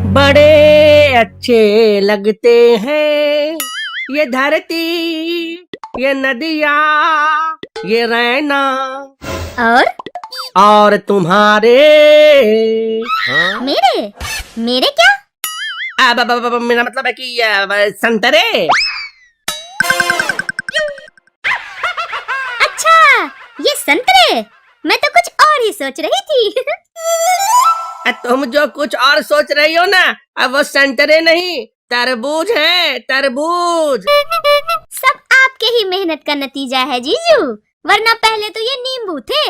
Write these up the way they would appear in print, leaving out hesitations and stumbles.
बड़े अच्छे लगते हैं ये धरती, ये नदिया, ये रैना और तुम्हारे। मेरे मेरे क्या? मेरा मतलब है कि संतरे। अच्छा, ये संतरे। मैं तो कुछ और ही सोच रही थी। तुम जो कुछ और सोच रही हो ना, अब वो संतरे नहीं, तरबूज है, तरबूज। सब आपके ही मेहनत का नतीजा है जीजू, वरना पहले तो ये नींबू थे।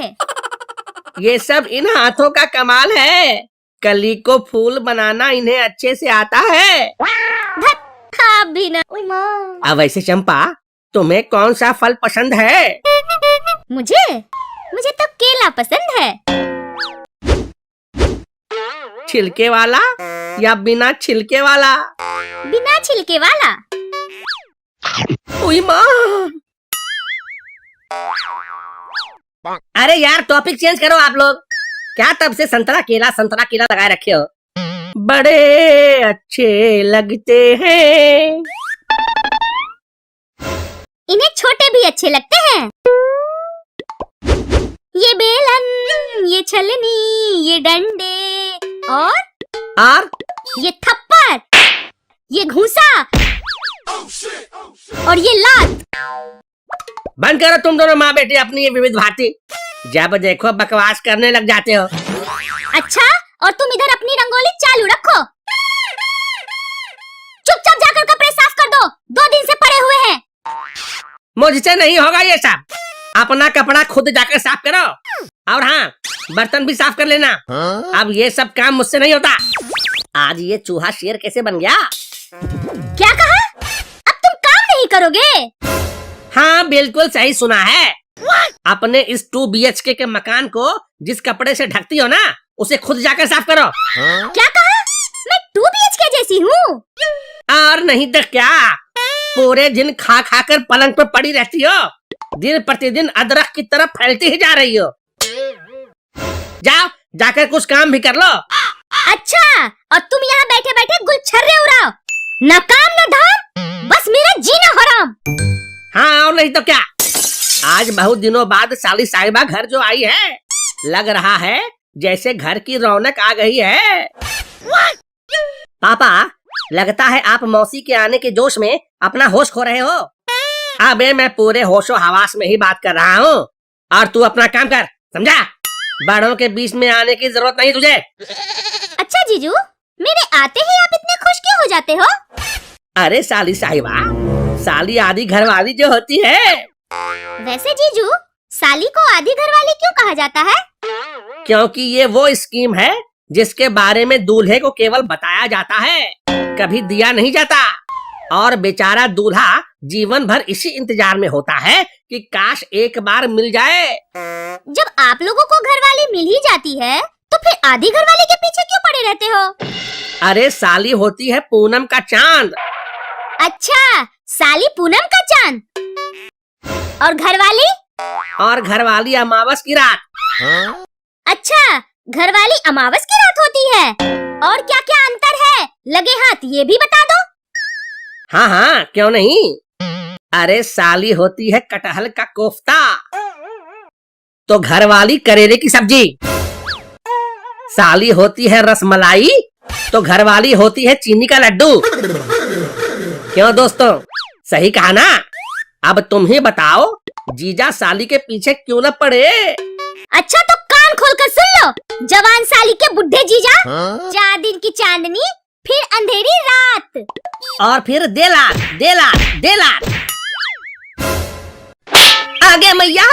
ये सब इन हाथों का कमाल है। कली को फूल बनाना इन्हें अच्छे से आता है। आप भी ना। अब वैसे चंपा, तुम्हें कौन सा फल पसंद है? मुझे तो केला पसंद है। छिलके वाला या बिना छिलके वाला? बिना छिलके वाला। उई माँ! अरे यार, टॉपिक चेंज करो आप लोग। क्या तब से संतरा केला लगाए रखे हो? बड़े अच्छे लगते हैं। इन्हें छोटे भी अच्छे लगते हैं। ये बेलन, ये छलनी, ये डंडे और ये थप्पड़, ये घूसा और ये लात। बंद करो तुम दोनों माँ बेटी अपनी ये विविध भांति। जब देखो बकवास करने लग जाते हो। अच्छा, और तुम इधर अपनी रंगोली चालू रखो। चुपचाप जाकर कपड़े साफ कर दो, 2 दिन से पड़े हुए हैं। मुझसे नहीं होगा ये सब। अपना कपड़ा खुद जाकर साफ करो। और हाँ, बर्तन भी साफ कर लेना। अब ये सब काम मुझसे नहीं होता। आज ये चूहा शेर कैसे बन गया? क्या कहा? अब तुम काम नहीं करोगे? हाँ, बिल्कुल सही सुना है। अपने इस 2 BHK के मकान को जिस कपड़े से ढकती हो ना, उसे खुद जाकर साफ करो। क्या कहा? मैं 2 BHK जैसी हूँ? और नहीं तो क्या, पूरे दिन खा खा कर पलंग पर पड़ी रहती हो। दिन प्रतिदिन अदरक की तरफ फैलती ही जा रही हो। जाओ, जाकर कुछ काम भी कर लो। अच्छा, और तुम यहाँ बैठे बैठे गुलछर्रे उड़ाओ। न काम न धाम, बस मेरा जीना हराम। हाँ, और नहीं तो क्या। आज बहुत दिनों बाद साली साहिबा घर जो आई है, लग रहा है जैसे घर की रौनक आ गई है। पापा, लगता है आप मौसी के आने के जोश में अपना होश खो रहे हो। अबे मैं पूरे होशो हवास में ही बात कर रहा हूँ, और तू अपना काम कर, समझा? बड़ों के बीच में आने की जरूरत नहीं तुझे। अच्छा जीजू, मेरे आते ही आप इतने खुश क्यों हो जाते हो? अरे साली साहिबा, साली आधी घरवाली जो होती है। वैसे जीजू, साली को आधी घरवाली क्यों कहा जाता है? क्योंकि ये वो स्कीम है जिसके बारे में दूल्हे को केवल बताया जाता है, कभी दिया नहीं जाता। और बेचारा दूल्हा जीवन भर इसी इंतजार में होता है कि काश एक बार मिल जाए। जब आप लोगों को घरवाली मिल ही जाती है, तो फिर आधी घरवाली के पीछे क्यों पड़े रहते हो? अरे साली होती है पूनम का चांद। अच्छा, साली पूनम का चांद। और घरवाली? और घरवाली अमावस की रात। अच्छा, घरवाली अमावस की रात होती है। और क्या क्या अंतर है, लगे हाथ ये भी बता दो। हाँ हाँ, क्यों नहीं। अरे साली होती है कटहल का कोफ्ता, तो घरवाली करेले की सब्जी। साली होती है रसमलाई, तो घरवाली होती है चीनी का लड्डू। क्यों दोस्तों, सही कहा ना? अब तुम ही बताओ, जीजा साली के पीछे क्यों न पड़े? अच्छा, तो कान खोलकर सुन लो, जवान साली के बुढ़े जीजा। 4 दिन की चांदनी, फिर अंधेरी रात, और फिर देलात। आगे मैया,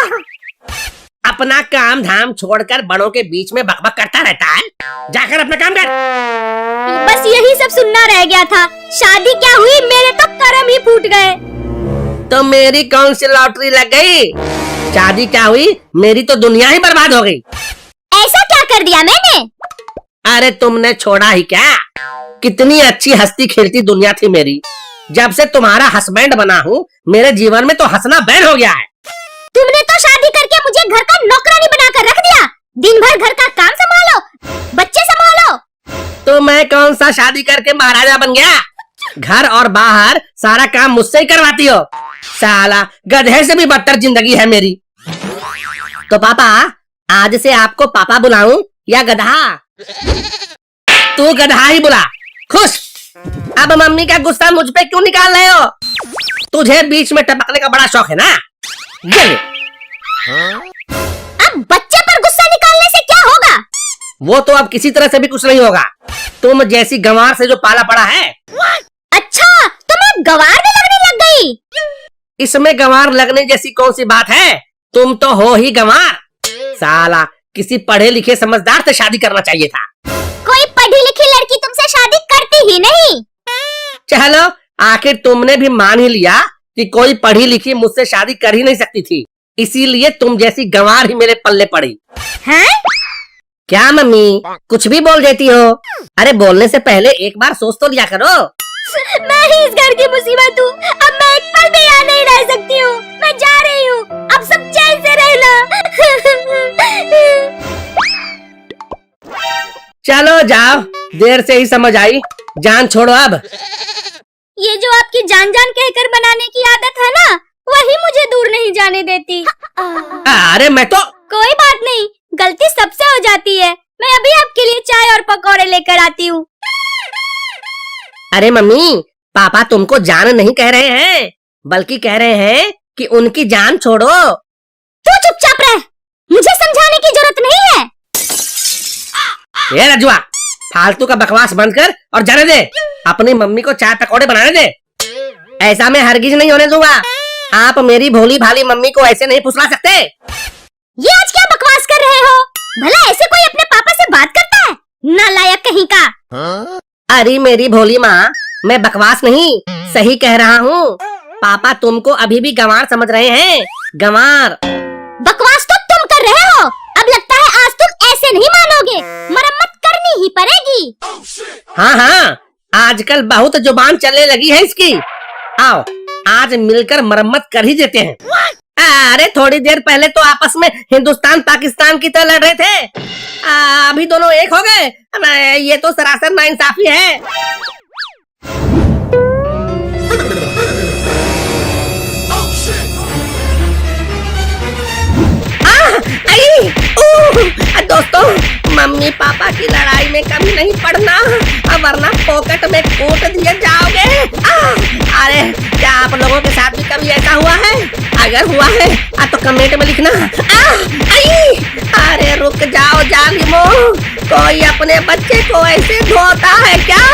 अपना काम धाम छोड़कर बड़ों के बीच में बकबक करता रहता है। जाकर अपना काम कर। बस यही सब सुनना रह गया था। शादी क्या हुई, मेरे तो करम ही फूट गए। तो मेरी कौन सी लॉटरी लग गई? शादी क्या हुई, मेरी तो दुनिया ही बर्बाद हो गई। ऐसा क्या कर दिया मैंने? अरे तुमने छोड़ा ही क्या? कितनी अच्छी हंसती खेलती दुनिया थी मेरी। जब से तुम्हारा हस्बैंड बना हूँ, मेरे जीवन में तो हंसना बैन हो गया है। तुमने तो शादी करके मुझे घर का नौकरानी बनाकर रख दिया। दिन भर घर का काम संभालो, बच्चे संभालो, तो मैं कौन सा शादी करके महाराजा बन गया? घर और बाहर सारा काम मुझसे ही करवाती हो। साला गधे से भी बदतर जिंदगी है मेरी। तो पापा, आज से आपको पापा बुलाऊं या गधा? तू गधा ही बुला। खुश। अब मम्मी का गुस्सा मुझ पे क्यों निकाल रहे हो? तुझे बीच में टपकने का बड़ा शौक है ना? ये अब बच्चे पर गुस्सा निकालने से क्या होगा? वो तो अब किसी तरह से भी कुछ नहीं होगा। तुम जैसी गंवार से जो पाला पड़ा है। अच्छा, तो मैं गंवार भी लगने लग गई? इसमें गंवार लगने जैसी कौन सी बात है? तुम तो हो ही गंवार। साला किसी पढ़े लिखे समझदार से शादी करना चाहिए था। कोई पढ़ी लिखी लड़की तुमसे शादी करती ही नहीं। चलो, आखिर तुमने भी मान ही लिया कि कोई पढ़ी लिखी मुझसे शादी कर ही नहीं सकती थी, इसीलिए तुम जैसी गंवार ही मेरे पल्ले पड़ी। हैं? क्या मम्मी, कुछ भी बोल देती हो? अरे बोलने से पहले एक बार सोच तो लिया करो। मैं ही इस घर की मुसीबत हूँ। अब मैं एक पल भी यहाँ नहीं रह सकती हूँ। मैं जा रही हूँ। अब सब चैन से रहना। चलो जाओ, देर से ही समझ आई। जान छोड़ो अब। ये जो आपकी जान जान कहकर बनाने की आदत है ना, वही मुझे दूर नहीं जाने देती। अरे मैं तो। कोई बात नहीं, गलती सबसे हो जाती है। मैं अभी आपके लिए चाय और पकौड़े लेकर आती हूँ। अरे मम्मी, पापा तुमको जान नहीं कह रहे हैं, बल्कि कह रहे हैं कि उनकी जान छोड़ो। तू चुपचाप रह, मुझे समझाने की जरूरत नहीं है। ये रजुआ, फालतू का बकवास बंद कर और जाने दे। अपनी मम्मी को चाय पकौड़े बनाने दे। ऐसा मैं हरगिज नहीं होने दूंगा। आप मेरी भोली भाली मम्मी को ऐसे नहीं फुसला सकते। ये आज क्या बकवास कर रहे हो? भला ऐसे कोई अपने पापा से बात करता है? नालायक कहीं का। अरे मेरी भोली माँ, मैं बकवास नहीं सही कह रहा हूँ। पापा तुमको अभी भी गंवार समझ रहे हैं। गंवार। बकवास तो तुम कर रहे हो। अब लगता है आज तुम ऐसे नहीं मानोगे। मरम्मत करनी ही पड़ेगी। हाँ हाँ, आजकल बहुत जुबान चलने लगी है इसकी। आओ, आज मिलकर मरम्मत कर ही देते हैं। अरे थोड़ी देर पहले तो आपस में हिंदुस्तान पाकिस्तान की तरह लड़ रहे थे। अभी दोनों एक हो गए। ये तो सरासर नाइंसाफी है। दोस्तों, मम्मी पापा की लड़ाई में कभी नहीं पड़ना, वरना पॉकेट में कूट दिए जाओगे। अरे क्या आप लोगों के साथ भी कभी ऐसा हुआ है? अगर हुआ है तो कमेंट में लिखना। अरे रुक जाओ जालिमो, कोई अपने बच्चे को ऐसे धोता है क्या?